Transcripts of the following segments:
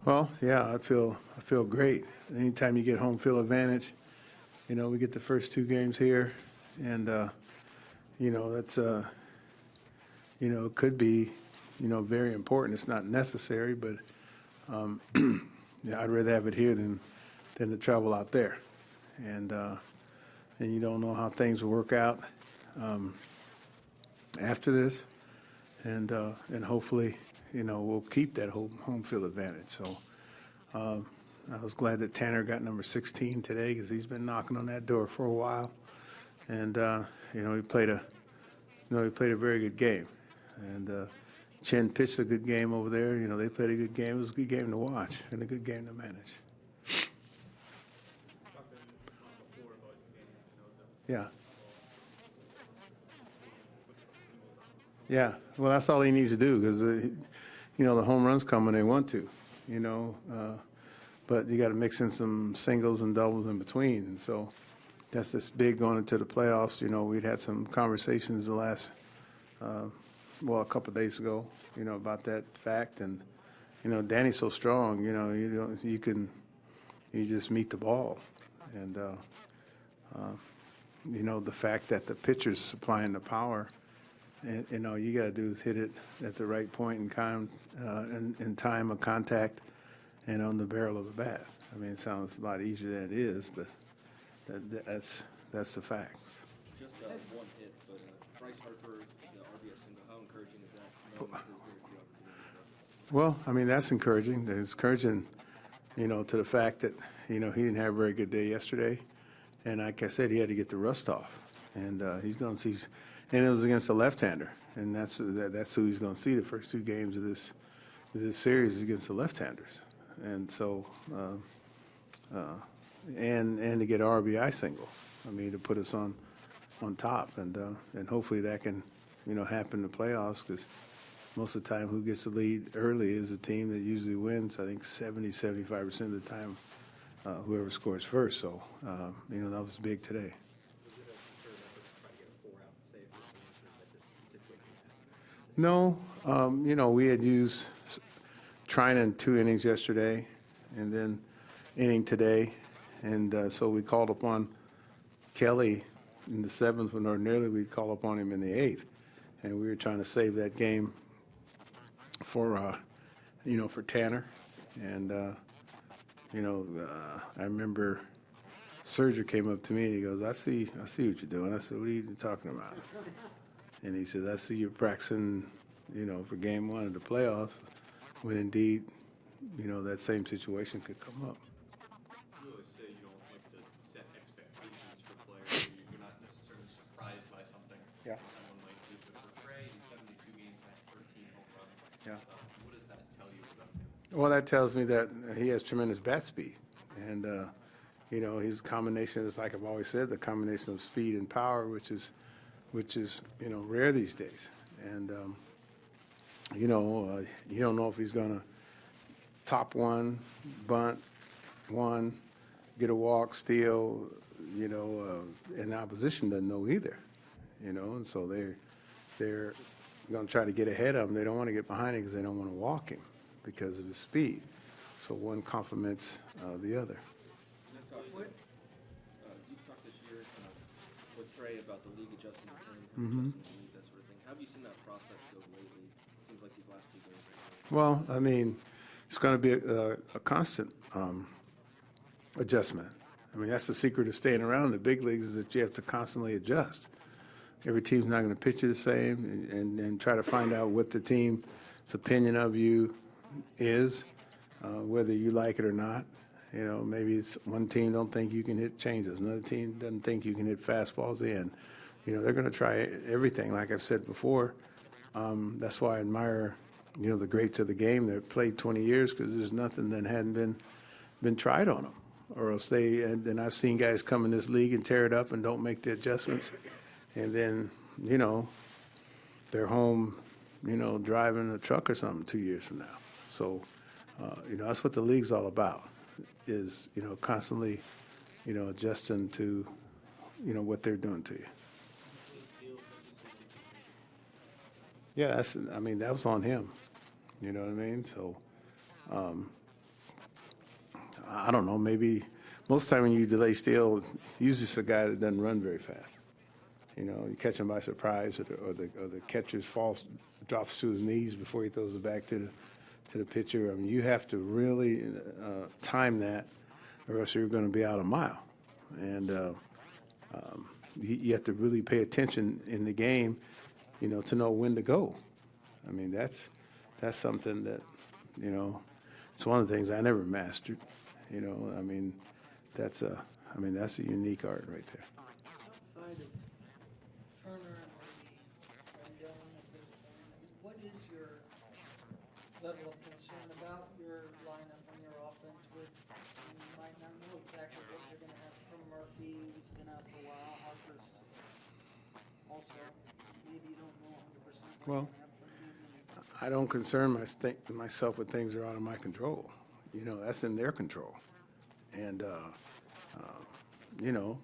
Well, yeah, I feel great. Anytime you get home field advantage, we get the first two games here, and that's it could be very important. It's not necessary, but yeah, I'd rather have it here than to travel out there, and you don't know how things will work out after this, and hopefully we'll keep that home field advantage. So I was glad that Tanner got number 16 today because he's been knocking on that door for a while, and he played a very good game, and Chen pitched a good game over there. They played a good game. It was a good game to watch and a good game to manage. Yeah. Yeah. Well, that's all he needs to do because, the home runs come when they want to, but you got to mix in some singles and doubles in between. And so that's just big going into the playoffs. We'd had some conversations the last, a couple of days ago, about that fact. And, Danny's so strong, you just meet the ball. And, the fact that the pitcher's supplying the power, and, you got to do is hit it at the right point in time of contact and on the barrel of the bat. I mean, it sounds a lot easier than it is, but that's the facts. Just one hit, but Bryce Harper, the RBI single, how encouraging is that? Knowing that there's very few opportunities? Well, I mean, that's encouraging. It's encouraging, to the fact that, he didn't have a very good day yesterday. And like I said, he had to get the rust off. And he's going to see, and it was against a left-hander. And that's who he's going to see the first two games of this series against the left-handers. And so, and to get an RBI single, I mean, to put us on top. And hopefully that can, happen in the playoffs because most of the time who gets the lead early is a team that usually wins, I think 75% of the time, whoever scores first. So, that was big today. No, we had used Trinan 2 innings yesterday and then inning today. And so we called upon Kelly in the 7th when ordinarily we'd call upon him in the 8th. And we were trying to save that game for Tanner. And, I remember Serger came up to me and he goes, I see what you're doing. I said, what are you talking about? And he said, I see you're practicing, for game 1 of the playoffs when indeed, that same situation could come up. You always say you don't like to set expectations for players. You're not necessarily surprised by something. Yeah. Someone might do, but for Trey, he's 72 games, 13 home runs. Yeah. What does that tell you about him? Well, that tells me that he has tremendous bat speed. And, his combination is, like I've always said, the combination of speed and power, which is rare these days. And, you don't know if he's going to top one, bunt one, get a walk, steal, and opposition doesn't know either, and so they're going to try to get ahead of him. They don't want to get behind him because they don't want to walk him because of his speed. So one complements the other. You talked this year with Trey about the league adjusting the terms, that sort of thing. How have you seen that process go lately? It seems like these last 2 games. Well, I mean, it's going to be a constant adjustment. I mean, that's the secret of staying around in the big leagues is that you have to constantly adjust. Every team's not going to pitch you the same and try to find out what the team's opinion of you is, whether you like it or not. Maybe it's one team don't think you can hit changes. Another team doesn't think you can hit fastballs in. They're going to try everything, like I've said before. That's why I admire, the greats of the game that played 20 years because there's nothing that hadn't been tried on them. Or else and I've seen guys come in this league and tear it up and don't make the adjustments. And then, they're home, driving a truck or something 2 years from now. So, that's what the league's all about is, constantly, adjusting to, what they're doing to you. Yeah, that was on him. You know what I mean? So, I don't know, maybe most time when you delay steal, usually it's a guy that doesn't run very fast. You know, you catch him by surprise, or the catcher's drops to his knees before he throws it back to the pitcher. I mean, you have to really time that, or else you're going to be out a mile. And you have to really pay attention in the game, you know, to know when to go. I mean, that's something that, you know, it's one of the things I never mastered. You know, I mean, that's a unique art right there. Outside of Turner and maybe Rendon at this point, what is your level of concern about your lineup and your offense with, you might not know exactly what you're going to have from Murphy, who's been out for a while, Harper's also, maybe you don't know 100% Well, what you're going to have from him. I don't concern myself with things that are out of my control. You know, that's in their control. And, you know,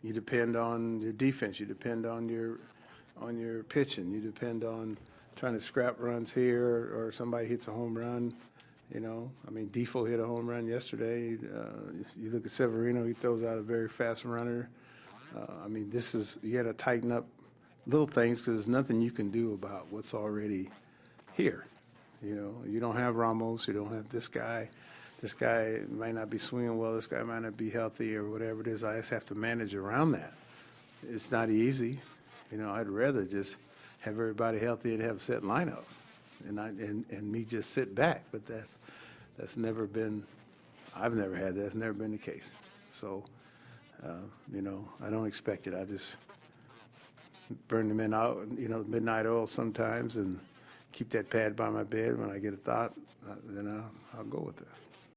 you depend on your defense. You depend on your pitching. You depend on trying to scrap runs here, or somebody hits a home run. You know, I mean, Defoe hit a home run yesterday. You look at Severino, he throws out a very fast runner. I mean, you got to tighten up little things, because there's nothing you can do about what's already here. You know, you don't have Ramos, you don't have this guy. This guy might not be swinging well. This guy might not be healthy, or whatever it is. I just have to manage around that. It's not easy. You know, I'd rather just have everybody healthy and have a set lineup, and me just sit back. But that's never been. I've never had that. That's never been the case. So, you know, I don't expect it. I just burn them out, you know, midnight oil sometimes, and keep that pad by my bed. When I get a thought, then I'll go with it.